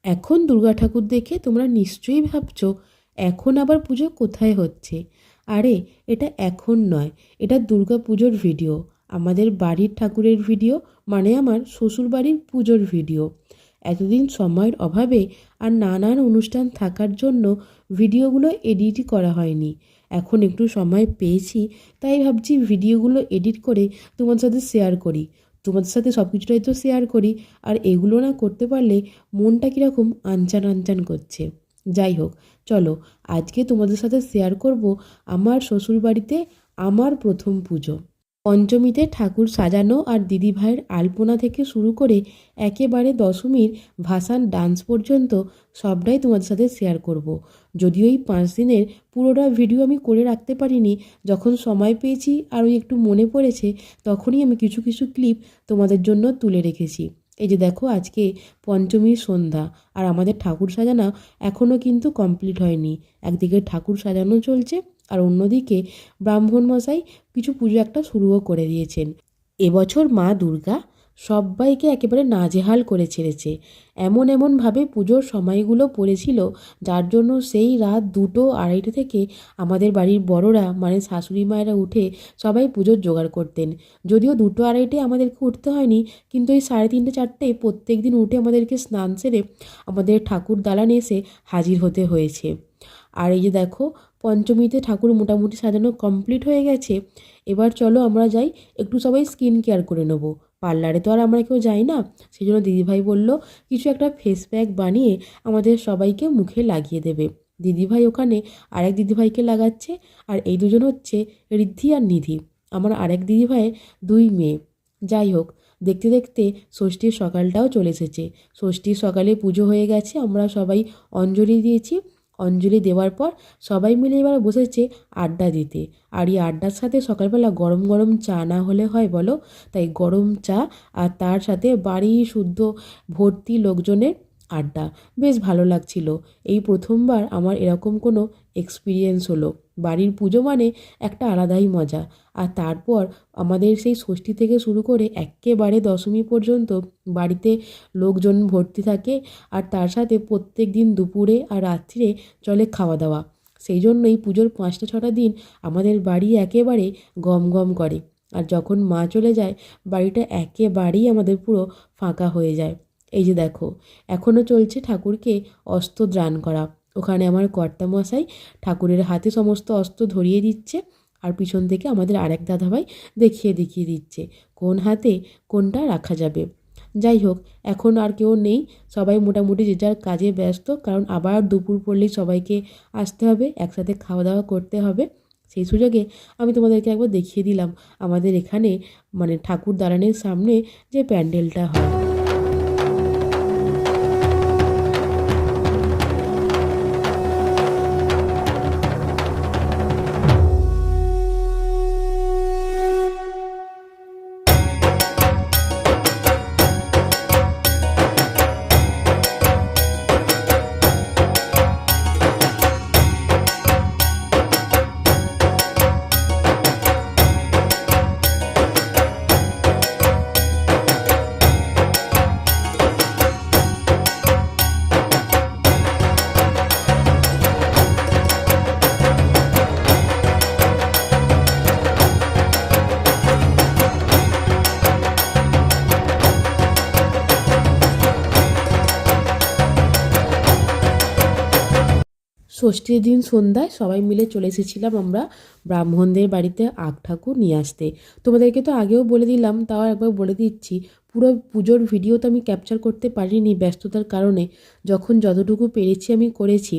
এখন দুর্গা ঠাকুর দেখে তোমরা নিশ্চয়ই ভাবছো এখন আবার পুজো কোথায় হচ্ছে। আরে এটা এখন নয়, এটা দুর্গা পুজোর ভিডিও, আমাদের বাড়ির ঠাকুরের ভিডিও, মানে আমার শ্বশুর বাড়ির পুজোর ভিডিও। এতদিন সময়ের অভাবে আর নানান অনুষ্ঠান থাকার জন্য ভিডিওগুলো এডিটই করা হয়নি। এখন একটু সময় পেয়েছি, তাই ভাবছি ভিডিওগুলো এডিট করে তোমাদের সাথে শেয়ার করি। তোমাদের সাথে সব কিছুটাই তো শেয়ার করি, আর এগুলো না করতে পারলে মনটা কীরকম আনচান আনচান করছে। যাই হোক, চলো আজকে তোমাদের সাথে শেয়ার করব আমার শ্বশুরবাড়িতে আমার প্রথম পুজো। পঞ্চমীতে ঠাকুর সাজানো আর দিদিভাইয়ের আলপনা থেকে শুরু করে একেবারে দশমীর ভাসান ডান্স পর্যন্ত সবটাই তোমাদের সাথে শেয়ার করব। যদিও এই 5 দিনের পুরোটা ভিডিও আমি করে রাখতে পারিনি, যখন সময় পেয়েছি আর ওই একটু মনে পড়েছে তখনই আমি কিছু কিছু ক্লিপ তোমাদের জন্য তুলে রেখেছি। এই যে দেখো, আজকে পঞ্চমীর সন্ধ্যা আর আমাদের ঠাকুর সাজানো এখনও কিন্তু কমপ্লিট হয়নি। একদিকে ঠাকুর সাজানো চলছে আর অন্যদিকে ব্রাহ্মণ মশাই কিছু পুজো একটা শুরুও করে দিয়েছেন। এবছর মা দুর্গা সবাইকে একেবারে নাজেহাল করে ছেড়েছে। এমনভাবে পুজোর সময়গুলো পড়েছিল, যার জন্য সেই রাত 2-2:30 থেকে আমাদের বাড়ির বড়রা মানে শাশুড়ি মায়েরা উঠে সবাই পুজোর জোগাড় করতেন। যদিও 2-2:30 আমাদেরকে উঠতে হয়নি, কিন্তু ওই 3:30-4 প্রত্যেক দিন উঠে আমাদেরকে স্নান সেরে আমাদের ঠাকুর দালানে এসে হাজির হতে হয়েছে। আর এই যে দেখো, পঞ্চমীতে ঠাকুর মোটামুটি সাজানো কমপ্লিট হয়ে গেছে। এবার চলো আমরা যাই, একটু সবাই স্কিন কেয়ার করে নেবো। পার্লারে তো আর আমরা কেউ যাই না, সেই জন্য দিদিভাই বলল কিছু একটা ফেস প্যাক বানিয়ে আমাদের সবাইকে মুখে লাগিয়ে দেবে। দিদিভাই ওখানে আরেক দিদিভাইকে লাগাচ্ছে, আর এই দুজন হচ্ছে ঋদ্ধি আর নিধি, আমার আরেক দিদিভাইয়ের 2 মেয়ে। যাই হোক, দেখতে দেখতে ষষ্ঠীর সকালটাও চলে এসেছে। ষষ্ঠীর সকালে পুজো হয়ে গেছে, আমরা সবাই অঞ্জলি দিয়েছি। অঞ্জলি দেওয়ার পর সবাই মিলে এবার বসেছে আড্ডা দিতে। আর এই আড্ডার সাথে সকালবেলা গরম গরম চা না হলে হয় বলো? তাই গরম চা আর তার সাথে বাড়ি শুদ্ধ ভর্তি লোকজনের আড্ডা, বেশ ভালো লাগছিল। এই প্রথমবার আমার এরকম কোনো এক্সপিরিয়েন্স হলো। বাড়ির পুজো মানে একটা আলাদাই মজা। আর তারপর আমাদের সেই ষষ্ঠী থেকে শুরু করে একেবারে দশমী পর্যন্ত বাড়িতে লোকজন ভর্তি থাকে, আর তার সাথে প্রত্যেক দিন দুপুরে আর রাত্রিরে চলে খাওয়া দাওয়া। সেই জন্যই পুজোর 5-6টা দিন আমাদের বাড়ি একেবারে গম গম করে। আর যখন মা চলে যায়, বাড়িটা একেবারেই আমাদের পুরো ফাঁকা হয়ে যায়। এই যে দেখো, এখনও চলছে ঠাকুরকে অস্ত্র দান করা। ওখানে আমার কর্তামশাই ঠাকুরের হাতে সমস্ত অস্ত্র ধরিয়ে দিচ্ছে, আর পিছন থেকে আমাদের আরেক দাদাভাই দেখিয়ে দিচ্ছে কোন হাতে কোনটা রাখা যাবে। যাই হোক, এখন আর কেউ নেই, সবাই মোটামুটি যে যার কাজে ব্যস্ত, কারণ আবার দুপুর পড়লেই সবাইকে আসতে হবে, একসাথে খাওয়া দাওয়া করতে হবে। সেই সুযোগে আমি তোমাদেরকে একবার দেখিয়ে দিলাম আমাদের এখানে মানে ঠাকুর দালানের সামনে যে প্যান্ডেলটা হয়। ষষ্ঠীর দিন সন্ধ্যায় সবাই মিলে চলে এসেছিলাম আমরা ব্রাহ্মণদের বাড়িতে আগ ঠাকুর নিয়ে আসতে। তোমাদেরকে তো আগেও বলে দিলাম, তাও একবার বলে দিচ্ছি, পুরো পুজোর ভিডিও তো আমি ক্যাপচার করতে পারিনি ব্যস্ততার কারণে। যখন যতটুকু পেরেছি আমি করেছি।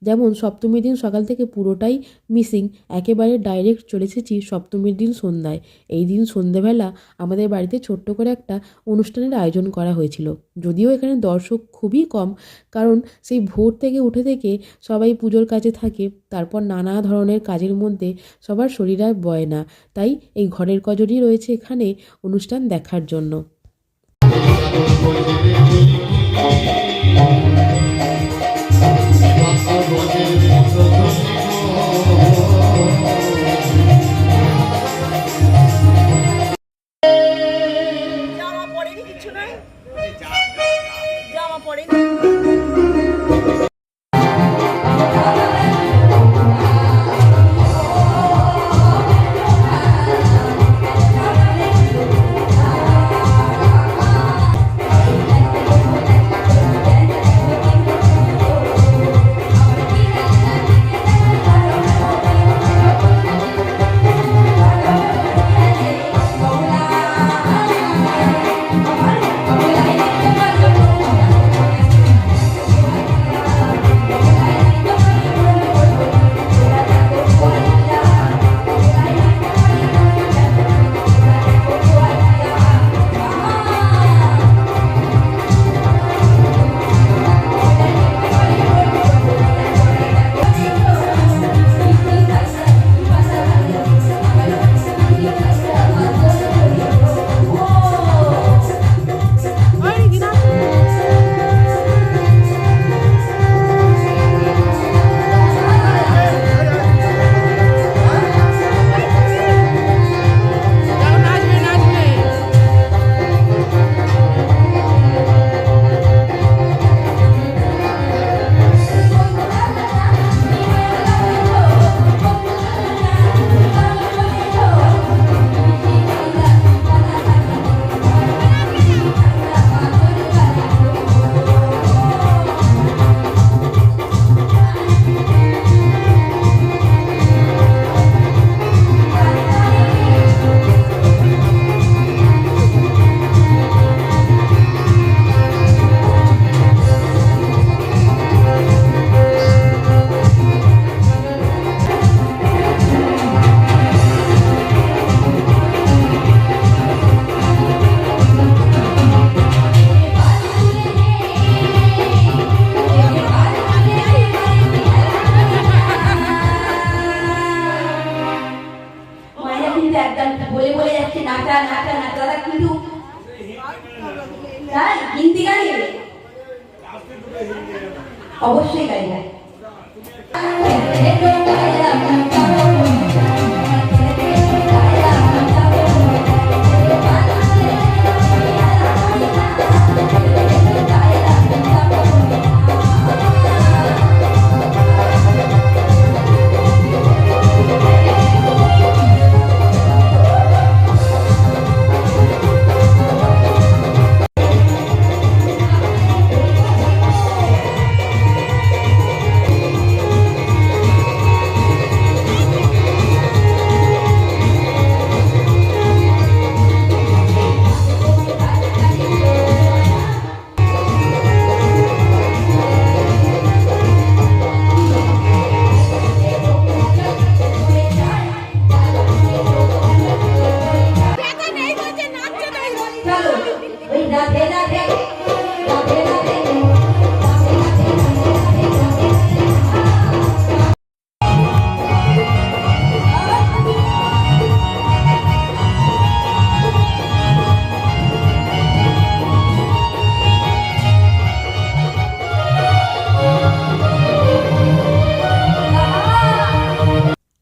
যেমন সপ্তমীর দিন সকাল থেকে পুরোটাই মিসিং, একেবারে ডাইরেক্ট চলে এসেছি সপ্তমীর দিন সন্ধ্যায়। এই দিন সন্ধ্যেবেলা আমাদের বাড়িতে ছোট্ট করে একটা অনুষ্ঠানের আয়োজন করা হয়েছিল। যদিও এখানে দর্শক খুবই কম, কারণ সেই ভোর থেকে উঠে থেকে সবাই পুজোর কাজে থাকে, তারপর নানা ধরনের কাজের মধ্যে সবার শরীর আর বয় না, তাই এই ঘরের কজনই রয়েছে এখানে অনুষ্ঠান দেখার জন্য। জামা পড়েনি, কিছু নাই, জামা পড়েনি। অবশ্যই গাইবে। চলো ওই রাধে রাধে রাধে রাধে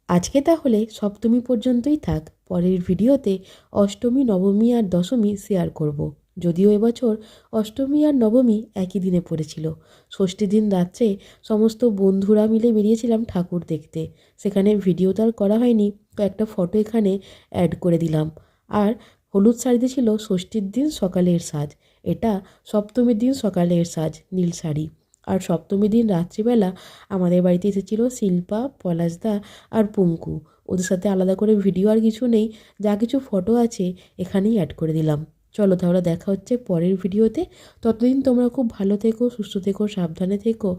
আজকে তাহলে সপ্তমী পর্যন্তই থাক। পরের ভিডিওতে অষ্টমী, নবমী আর দশমী শেয়ার করব। যদিও এবছর অষ্টমী আর নবমী একই দিনে পড়েছিল। ষষ্ঠীর দিন রাত্রে সমস্ত বন্ধুরা মিলে বেরিয়েছিলাম ঠাকুর দেখতে। সেখানে ভিডিও তো আর করা হয়নি, তো একটা ফটো এখানে অ্যাড করে দিলাম। আর হলুদ শাড়িতে ছিল ষষ্ঠীর দিন সকালের সাজ, এটা সপ্তমীর দিন সকালের সাজ নীল শাড়ি। আর সপ্তমীর দিন রাত্রিবেলা আমাদের বাড়িতে এসেছিল শিল্পা, পলাশদা আর পঙ্কু। ওদের সাথে আলাদা করে ভিডিও আর কিছু নেই, যা কিছু ফটো আছে এখানেই অ্যাড করে দিলাম। চলো তাহলে দেখা হচ্ছে পরের ভিডিওতে। ততদিন তোমরা খুব ভালো থেকো, সুস্থ থেকো, সাবধানে থেকো।